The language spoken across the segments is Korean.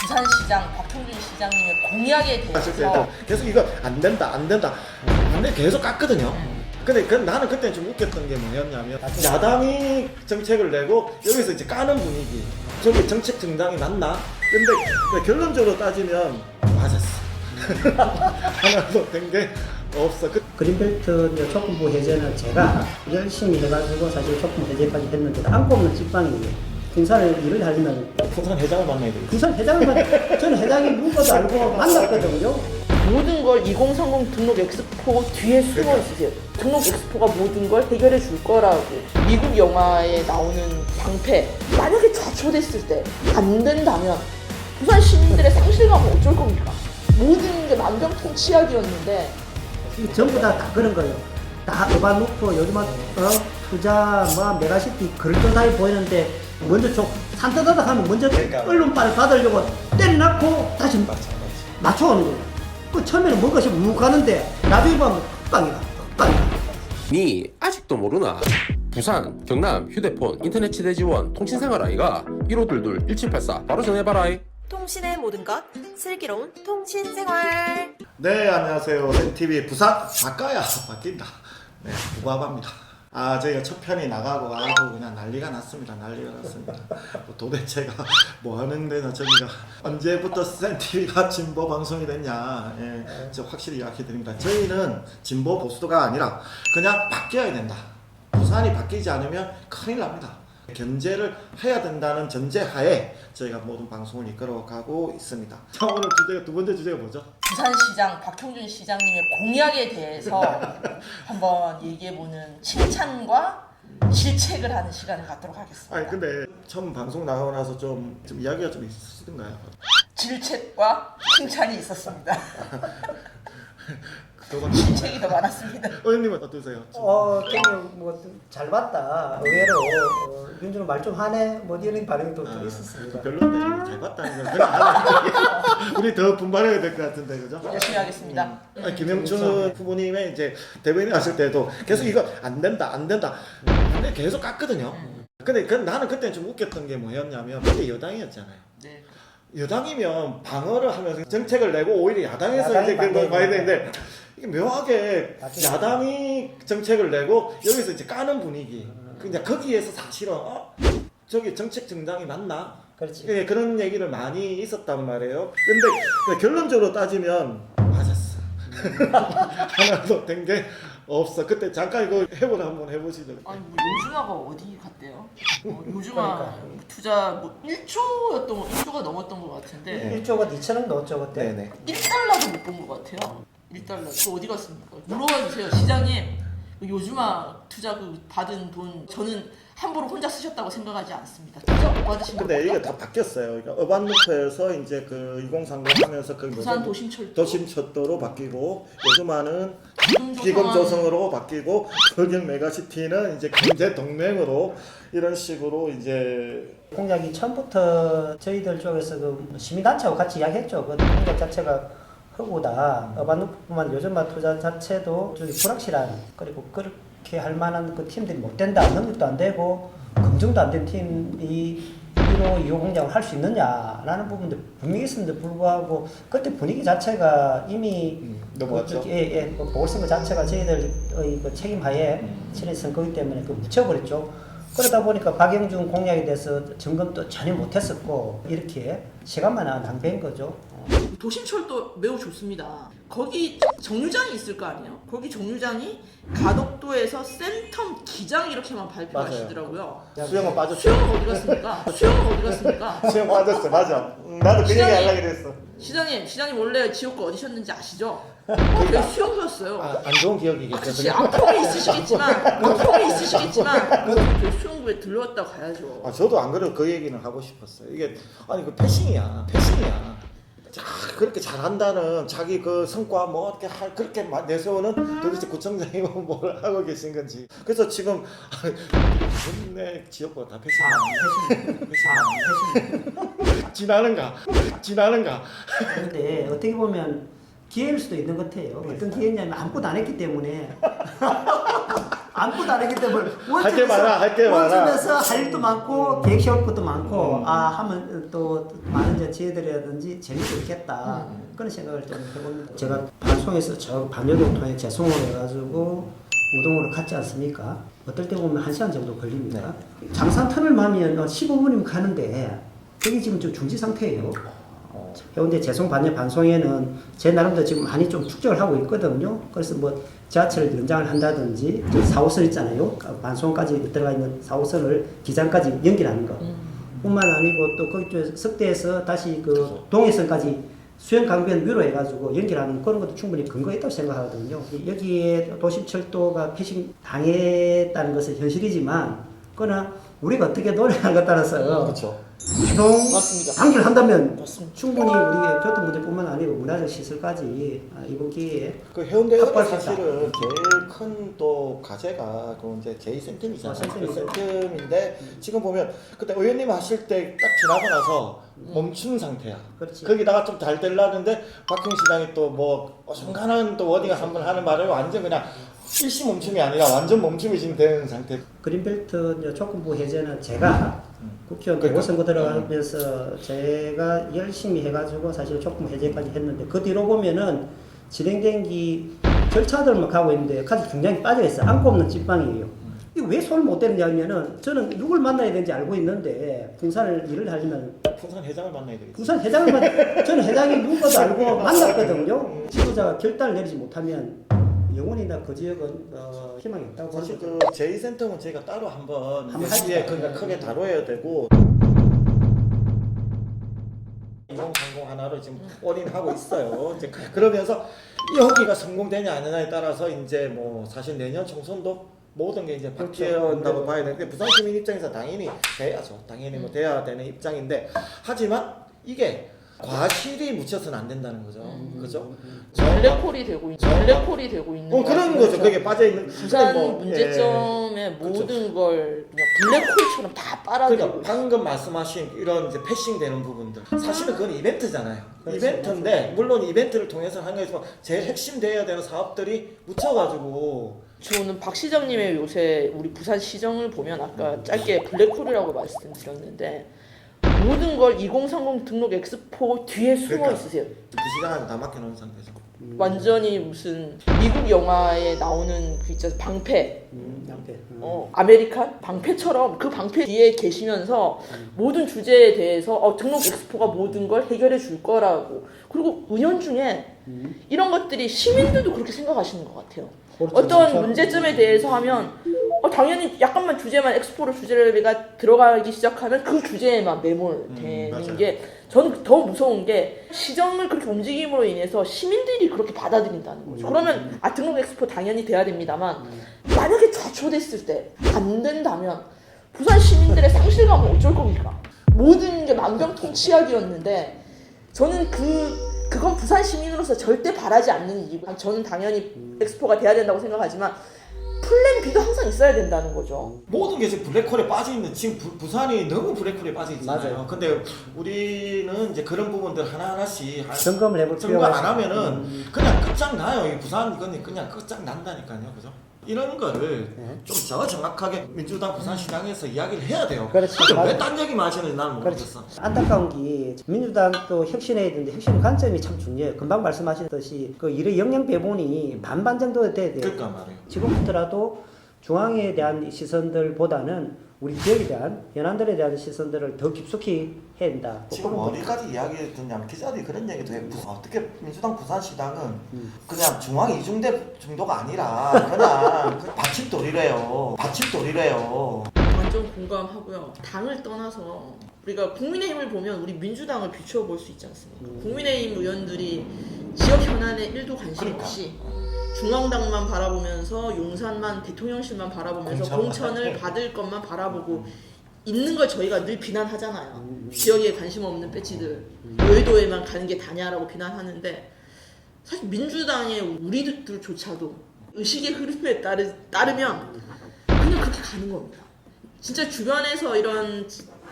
부산시장 박형준 시장님의 공약에 대해서 계속 이거 안 된다 계속 깠거든요. 근데 나는 그때 좀 웃겼던 게 뭐였냐면 야당이 정책을 내고 여기서 이제 까는 분위기. 저기 정책 정당이 맞나? 근데 결론적으로 따지면 맞았어. 하나도 된 게 없어. 그린벨트 조건부 해제는 제가 열심히 해가지고 사실 조건부 해제까지 했는데 안고 없는 찐빵이에요. 군산을 일을 하려면 부산 회장을 만나야 되겠어. 군산 회장을 저는 회장이 누구도 알고 만났거든요. 모든 걸 2030 등록 엑스포 뒤에 숨어 있으세요. 등록 엑스포가 모든 걸 해결해 줄 거라고. 미국 영화에 나오는 방패 만약에 좌초됐을 때 안 된다면 부산 시민들의 상실감은 어쩔 겁니까? 모든 게 만병통치약이었는데 전부 다 그런 거예요. 다 어반놓고 요즘 투자 메가시티 그럴듯하게 보이는데 먼저 산뜻하다 하면 먼저 언론빨을 받으려고 때려놓고 다시 맞춰오는 거예요. 그 처음에는 뭔가 묵 가는데 나중에 보면 빵이다. 니 아직도 모르나? 부산, 경남, 휴대폰, 인터넷 치대 지원, 통신생활 아이가 1522-1784 바로 전해봐라. 통신의 모든 것 슬기로운 통신생활. 네, 안녕하세요. 센TV 부산 바꿔야 바뀐다. 네, 부과합니다. 저희가 첫 편이 나가고 그냥 난리가 났습니다. 도대체가 뭐 하는데나 저기가 언제부터 센TV가 진보 방송이 됐냐. 저 확실히 이야기 드립니다. 저희는 진보 보수도가 아니라 그냥 바뀌어야 된다. 부산이 바뀌지 않으면 큰일 납니다. 견제를 해야 된다는 전제하에 저희가 모든 방송을 이끌어가고 있습니다. 자, 오늘 두 번째 주제가 뭐죠? 부산시장 박형준 시장님의 공약에 대해서 한번 얘기해보는 칭찬과 질책을 하는 시간을 갖도록 하겠습니다. 아니 근데 처음 방송 나가고 나서 좀 이야기가 좀 있으신가요? 질책과 칭찬이 있었습니다. 질책이 더 많았습니다. 의원님은 어떠세요? 저는 잘 봤다. 의외로 윤주는 말 좀 하네. 이런 반응이 또 있었습니다. 별로인데 잘 봤다는 건 우리 더 분발해야 될 것 같은데 그죠? 열심히 하겠습니다. 김영춘 후보님의 이제 대변인 하실 때도 계속 이거 안 된다 근데 계속 깠거든요. 근데 나는 그때 좀 웃겼던 게 뭐였냐면 그때 여당이었잖아요. 네. 여당이면 방어를 하면서 정책을 내고 오히려 야당에서 이제 그걸 봐야 되는데 이게 묘하게 야당이 정책을 내고 여기서 이제 까는 분위기. 그냥 거기에서 사실은 저기 정책 정당이 맞나? 그렇지. 그런 얘기를 많이 있었단 말이에요. 근데 결론적으로 따지면 맞았어. 하나도 된 게 없어. 그때 잠깐 이거 한번 해보시죠. 아니 요즘화가 어디 갔대요? 요즘화 투자 1조가 넘었던 것 같은데 네. 1조가 2천억 넣었죠 그때. 네네. 1달러도 못 본 것 같아요. 1달러. 그 어디 갔습니까? 물어봐 주세요. 시장님, 요즘화 투자 받은 돈 저는 함부로 혼자 쓰셨다고 생각하지 않습니다. 투자 못 받으신 거 근데 이게 다 바뀌었어요. 그러니까 어반루프에서 이제 2030 하면서 부산 도심철도 도심철도로 바뀌고 요즘화는 기금조성으로 바뀌고 경영 메가시티는 이제 경제 동맹으로 이런 식으로 이제 공약이 처음부터 저희들 쪽에서 시민단체하고 같이 이야기했죠. 그 공약 자체가 허구다. 어반루프만 요즘만 투자 자체도 저기 불확실한 그리고 그렇게 할 만한 그 팀들이 못 된다. 능력도 안 되고 검증도 안 된 팀이 1호, 2호 공약을 할 수 있느냐라는 부분도 분명히 있었는데 불구하고 그때 분위기 자체가 이미 넘어갔죠. 보궐선거 자체가 저희들의 그 책임하에 치른 선거이기 때문에 묻혀버렸죠. 그러다 보니까 박영준 공약에 대해서 점검도 전혀 못했었고 이렇게 시간만 낭비한 거죠. 도심철도 매우 좋습니다. 거기 정류장이 있을 거 아니에요? 거기 정류장이 가덕도에서 센텀 기장 이렇게만 발표하시더라고요. 수영은 빠졌죠. 수영은 어디 갔습니까? 수영 빠졌어. 맞아. 나도 그 얘기 하려고 그랬어. 시장님 원래 지역구 어디셨는지 아시죠? 거기 수영부였어요. 안 좋은 기억이겠죠. 그치, 악평이 있으시겠지만 그 수영부에 들러왔다 가야죠. 저도 안 그래도 그 얘기는 하고 싶었어요. 이게 그 패싱이야. 그렇게 잘한다는 자기 그 성과 어떻게 그렇게 내세우는 도대체 구청장이 뭘 하고 계신 건지. 그래서 지금 내 지역보다 다 패싱. 지나는가. 그런데 어떻게 보면 기회일 수도 있는 것 같아요. 어떤 기회냐면 아무것도 안 했기 때문에 아무것도 안 했기 때문에 할게 많아, 할게 많아. 원점에서 할 일도 많고 계획 세울 것도 많고 하면 또 많은 이제 지혜들이라든지 재미도 있겠다 그런 생각을 좀 해봅니다. 제가 방송에서 저 반여동 통해 재송을 해가지고 우동으로 갔지 않습니까? 어떨 때 보면 1시간 정도 걸립니다. 장산 터널만 하면 15분이면 가는데 여기 지금 좀 중지 상태예요. 해운대 재송 반여 방송에는 제 나름대로 지금 많이 좀 축적을 하고 있거든요. 그래서 뭐 지하철 연장을 한다든지 4호선 있잖아요. 반송까지 들어가 있는 4호선을 기장까지 연결하는 거. 뿐만 아니고 또 거기 쪽에 석대에서 다시 그 동해선까지 수영 강변 위로 해가지고 연결하는 그런 것도 충분히 근거가 있다고 생각하거든요. 여기에 도심철도가 패싱 당했다는 것은 현실이지만, 그러나 우리가 어떻게 노력하는 것 따라서 그렇죠. 기동 맞습니다. 단계를 한다면 맞습니다. 충분히 우리의 교통 문제뿐만 아니고 문화적 시설까지 이번 기회에 그 해운대가 확보할 수 있다. 사실은 제일 큰 또 과제가 그 이제 제2센텀이잖아요. 센텀인데 지금 보면 그때 의원님 하실 때 딱 지나고 나서 멈춘 상태야. 그렇지. 거기다가 좀 잘 되려는데 박형 시장이 또 뭐 어중간한 또 워딩을 한번 하는 말을 완전 그냥 일시 멈춤이 아니라 완전 멈춤이 지금 되는 상태. 그린벨트 이제 조건부 해제는 제가 국회의원 그러니까. 보궐선거 들어가면서 제가 열심히 해가지고 사실 조건 해제까지 했는데 그 뒤로 보면은 진행된 기 절차들만 가고 있는데 카드 중량이 빠져있어. 안고 없는 찐빵이에요. 이거 왜 손을 못 대느냐면은 저는 누굴 만나야 되는지 알고 있는데 풍산을 일을 하려면 풍산 회장을 만나야 되겠지. 부산 회장을 저는 회장이 누구도 알고 만났거든요. 지도자가 결단을 내리지 못하면 영원히나 그 지역은 희망이 없다고 사실 보는 그 제2센텀은 저희가 따로 한번 시에 그러니까 크게 다뤄야 되고 2030 하나로 지금 올인하고 있어요. 이제 그러면서 여기가 성공되냐 안 되냐에 따라서 이제 뭐 사실 내년 총선도 모든 게 이제 바뀌어야 한다고 봐야 되는데 부산 시민 입장에서 당연히 돼야죠. 당연히 뭐 돼야 되는 입장인데 하지만 이게 과실이 묻혀서는 안 된다는 거죠. 그죠? 블랙홀이 되고 있는 그런 거죠. 그게 빠져 있는 부산 뭐, 문제점의 그렇죠. 모든 걸 그냥 블랙홀처럼 다 빨아들이고 그러니까 방금 말씀하신 이런 이제 패싱되는 부분들 사실은 그건 이벤트잖아요. 그렇지, 이벤트인데 물론 이벤트를 통해서 하는 거지만 제일 핵심 돼야 되는 사업들이 묻혀가지고 저는 박 시장님의 요새 우리 부산 시정을 보면 아까 짧게 블랙홀이라고 말씀드렸는데 모든 걸 2030 등록 엑스포 뒤에 숨어 그러니까. 있으세요. 그 시장하고 다 막혀놓은 상태죠. 완전히 무슨 미국 영화에 나오는 그 있잖아요. 방패. 양패. 아메리칸 방패처럼 그 방패 뒤에 계시면서 모든 주제에 대해서 등록 엑스포가 모든 걸 해결해 줄 거라고. 그리고 은연중에 이런 것들이 시민들도 그렇게 생각하시는 것 같아요. 그렇죠, 어떤 그렇죠. 문제점에 대해서 하면 당연히 약간만 주제만 엑스포로 주제가 들어가기 시작하면 그 주제에만 매몰되는 맞아요. 게 저는 더 무서운 게 시정을 그렇게 움직임으로 인해서 시민들이 그렇게 받아들인다는 거죠. 그러면 등록 엑스포 당연히 돼야 됩니다만 만약에 좌초됐을 때 안 된다면 부산 시민들의 상실감은 어쩔 겁니까? 모든 게 만병통치약이었는데 저는 그건 부산 시민으로서 절대 바라지 않는 이유고 저는 당연히 엑스포가 돼야 된다고 생각하지만 플랜 B도 항상 있어야 된다는 거죠. 모든 게 지금 블랙홀에 빠져있는 지금 부산이 너무 블랙홀에 빠져있잖아요. 맞아요. 근데 우리는 이제 그런 부분들 하나하나씩 점검을 해볼 점검 필요가 안 하면은 그냥 끝장나요. 이 부산 이건 그냥 끝장난다니까요. 그죠? 이런 거를 좀 더 정확하게 민주당 부산시장에서 이야기를 해야 돼요. 그렇지. 근데 맞아. 왜 딴 얘기만 하시는지 나는 모르겠어. 안타까운 게 민주당 또 혁신해야 되는데 혁신 관점이 참 중요해요. 금방 말씀하셨듯이 그 일의 영양 배분이 반반 정도 돼야 돼요. 그러니까 말이에요. 지금부터라도 중앙에 대한 시선들보다는 우리 지역에 대한 연안들에 대한 시선들을 더 깊숙이 해야 된다. 지금 어디까지 이야기 듣냐면 기자들이 그런 얘기도 해요. 어떻게 민주당 부산시당은 그냥 중앙 이중대 정도가 아니라 그냥 받침돌이래요. 받침돌이래요. 완전 공감하고요. 당을 떠나서 우리가 국민의힘을 보면 우리 민주당을 비추어 볼 수 있지 않습니까? 국민의힘 의원들이 지역 현안에 1도 관심 없이 중앙당만 바라보면서 용산만 대통령실만 바라보면서 공천을 받을 것만 바라보고 있는 걸 저희가 늘 비난하잖아요. 지역에 관심 없는 배치들 여의도에만 가는 게 다냐라고 비난하는데 사실 민주당의 우리들조차도 의식의 흐름에 따르면 그냥 그렇게 가는 겁니다. 진짜 주변에서 이런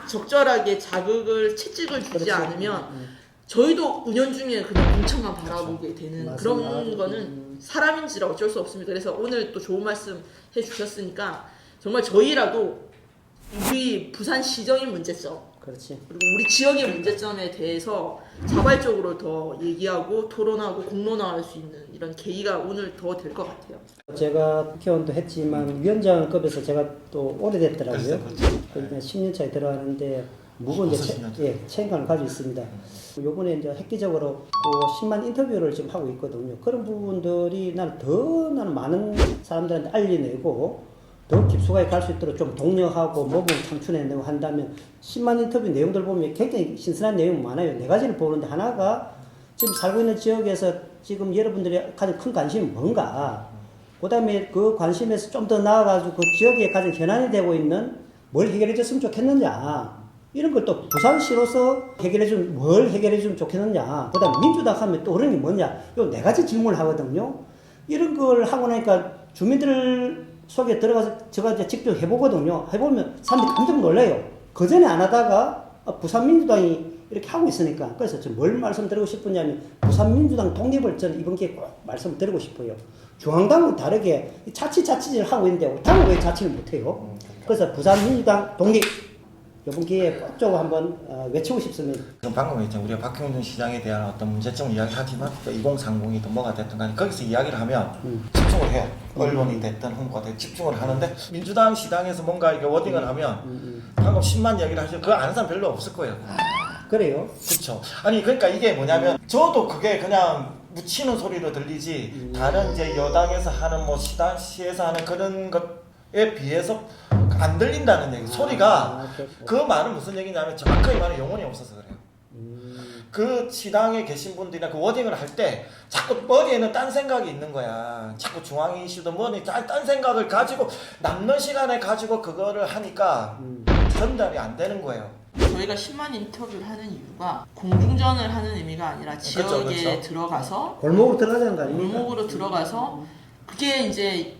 적절하게 자극을 채찍을 주지 않으면 저희도 은연중에 그냥 공천만 바라보게 되는 맞습니다. 그런 거는 사람인지라 어쩔 수 없습니다. 그래서 오늘 또 좋은 말씀 해주셨으니까 정말 저희라도 우리 부산시정의 문제점 그렇지. 그리고 우리 지역의 문제점에 대해서 자발적으로 더 얘기하고 토론하고 공론화할 수 있는 이런 계기가 오늘 더 될 것 같아요. 제가 국회의원도 했지만 위원장급에서 제가 또 오래됐더라고요. 그러니까 10년 차에 들어가는데 무거운 이제 책임감을 가지고 있습니다. 요번에 이제 획기적으로 10만 인터뷰를 지금 하고 있거든요. 그런 부분들이 나는 많은 사람들한테 알려내고 더 깊숙하게 갈 수 있도록 좀 독려하고 모범을 창출해내고 한다면 10만 인터뷰 내용들 보면 굉장히 신선한 내용이 많아요. 네 가지를 보는데 하나가 지금 살고 있는 지역에서 지금 여러분들이 가장 큰 관심이 뭔가, 그 다음에 그 관심에서 좀 더 나아가지고 그 지역에 가장 현안이 되고 있는 뭘 해결해 줬으면 좋겠느냐, 이런 걸 또 부산시로서 해결해주면 뭘 해결해주면 좋겠느냐, 그 다음 민주당 하면 또 그런 게 뭐냐, 요 네 가지 질문을 하거든요. 이런 걸 하고 나니까 주민들 속에 들어가서 제가 이제 직접 해보거든요. 해보면 사람들이 깜짝 놀라요. 그전에 안 하다가 부산민주당이 이렇게 하고 있으니까. 그래서 지금 뭘 말씀드리고 싶으냐면 부산민주당 독립을 저는 이번 기회에 꼭 말씀드리고 싶어요. 중앙당은 다르게 자치를 하고 있는데 당은 왜 자치를 못해요? 그래서 부산민주당 독립 이번 기회에 꼭 한번 외치고 싶습니다. 지금 방금 이제 우리가 박형준 시장에 대한 어떤 문제점을 이야기하지만 2030이든 뭐가 됐든 간에 거기서 이야기를 하면 집중을 해요. 언론이 됐든 홍보가 됐든 집중을 하는데 민주당 시당에서 뭔가 이게 워딩을 하면 방금 10만 이야기를 하시죠. 그거 아는 사람 별로 없을 거예요. 그래요? 그렇죠. 아니 그러니까 이게 뭐냐면 저도 그게 그냥 묻히는 소리로 들리지 다른 이제 여당에서 하는 뭐 시에서 하는 그런 것에 비해서 안 들린다는 얘기. 소리가 그 말은 무슨 얘기냐면 정확하게 말하면 영혼이 없어서 그래요. 그 시당에 계신 분들이나 그 워딩을 할 때 자꾸 머리에는 딴 생각이 있는 거야. 자꾸 중앙 이슈도 뭐니 딴 생각을 가지고 남는 시간에 가지고 그거를 하니까 전달이 안 되는 거예요. 저희가 10만 인터뷰를 하는 이유가 공중전을 하는 의미가 아니라 지역에 그쵸. 들어가서 골목으로 들어가자는 거 아닙니까? 골목으로 들어가서 그게 이제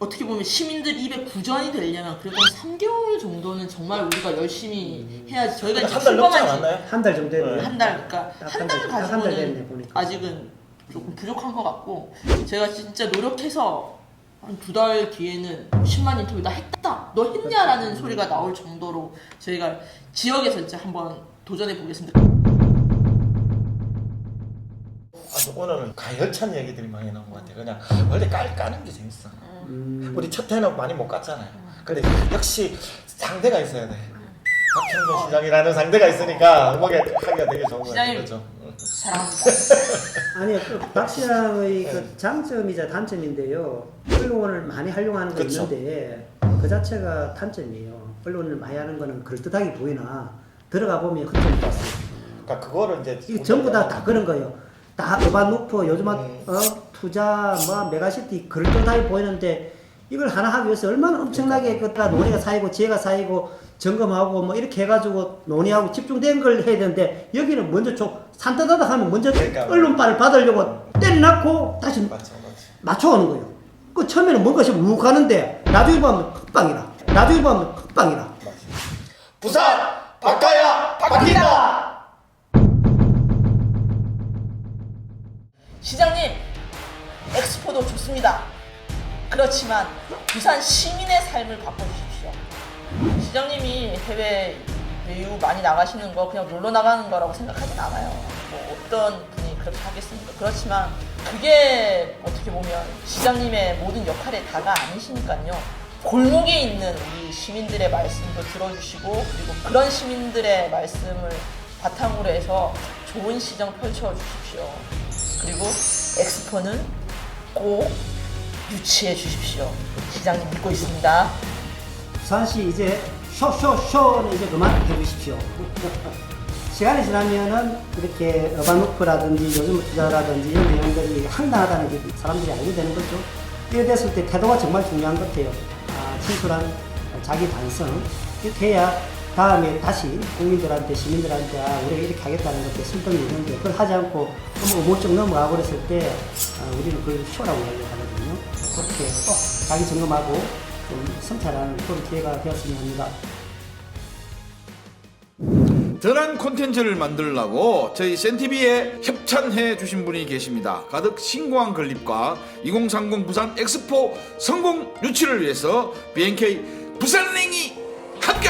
어떻게 보면 시민들 입에 구전이 되려면 그래도 3개월 정도는 정말 우리가 열심히 해야지. 저희가 이제 한 달 넘지 출범한 지 않았나요? 한 달 정도 됐네요. 한 달, 그러니까 딱 한 한 달 달, 딱한달 됐네, 가지고는 보니까. 아직은 조금 부족한 것 같고, 제가 진짜 노력해서 한 2달 뒤에는 10만 인터뷰 나 했다, 너 했냐라는 소리가 나올 정도로 저희가 지역에서 이제 한번 도전해 보겠습니다. 오늘은 가열찬 얘기들이 많이 나온 것 같아요. 그냥 원래 까는 게 재밌어. 우리 첫 해는 많이 못 깠잖아요. 근데 역시 상대가 있어야 돼. 박형준 시장이라는 상대가 있으니까 음악에 하기가 되게 좋은 것 같아요. 그렇죠? 사랑합니다. 아니요, 박 시장의 그 장점이자 단점인데요. 언론을 많이 활용하는 거 그쵸. 있는데 그 자체가 단점이에요. 언론을 많이 하는 거는 그럴듯하게 보이나 들어가 보면 흠집이 봤어요. 그러니까 그거를 이제 이게 전부 다 그런 거예요. 다 어반루프 요즘 투자 뭐 메가시티 그럴듯하게 보이는데 이걸 하나 하기 위해서 얼마나 엄청나게 그다 논의가 쌓이고 지혜가 쌓이고 점검하고 뭐 이렇게 해가지고 논의하고 집중된 걸 해야 되는데 여기는 먼저 산뜻하다 하면 먼저 그러니까. 언론발을 받으려고 때려놨고 다시 맞죠. 맞춰오는 거예요. 그 처음에는 뭔가 좀 욱 하는데 나중에 보면 흑방이라. 나중에 보면 흑방이라. 부산 바꿔야 바뀐다. 시장님, 엑스포도 좋습니다. 그렇지만 부산 시민의 삶을 바꿔주십시오. 시장님이 해외 외유 많이 나가시는 거 그냥 놀러 나가는 거라고 생각하진 않아요. 뭐 어떤 분이 그렇게 하겠습니까? 그렇지만 그게 어떻게 보면 시장님의 모든 역할의 다가 아니시니까요. 골목에 있는 우리 시민들의 말씀도 들어주시고, 그리고 그런 시민들의 말씀을 바탕으로 해서 좋은 시정 펼쳐주십시오. 그리고 엑스포는 꼭 유치해 주십시오. 시장님 믿고 있습니다. 부산시 이제 쇼는 이제 그만 해주십시오. 시간이 지나면은 이렇게 어반루프라든지 요즘 투자라든지 이런 내용들이 황당하다는 게 사람들이 알게 되는 거죠. 이래 됐을 때 태도가 정말 중요한 것 같아요. 진솔한 자기 반성. 이렇게 해야 다음에 다시 국민들한테, 시민들한테 우리가 이렇게 하겠다는 것들 슬픔이 있는데 그걸 하지 않고 어물쩍 넘어가고 그랬을 때 우리는 그걸 쇼라고 이야기하거든요. 그렇게 꼭 자기 점검하고 좀 성찰하는 그런 기회가 되었으면 합니다. 든든한 콘텐츠를 만들려고 저희 센TV에 협찬해 주신 분이 계십니다. 가득 신고한 건립과 2030 부산 엑스포 성공 유치를 위해서 BNK 부산행이 함께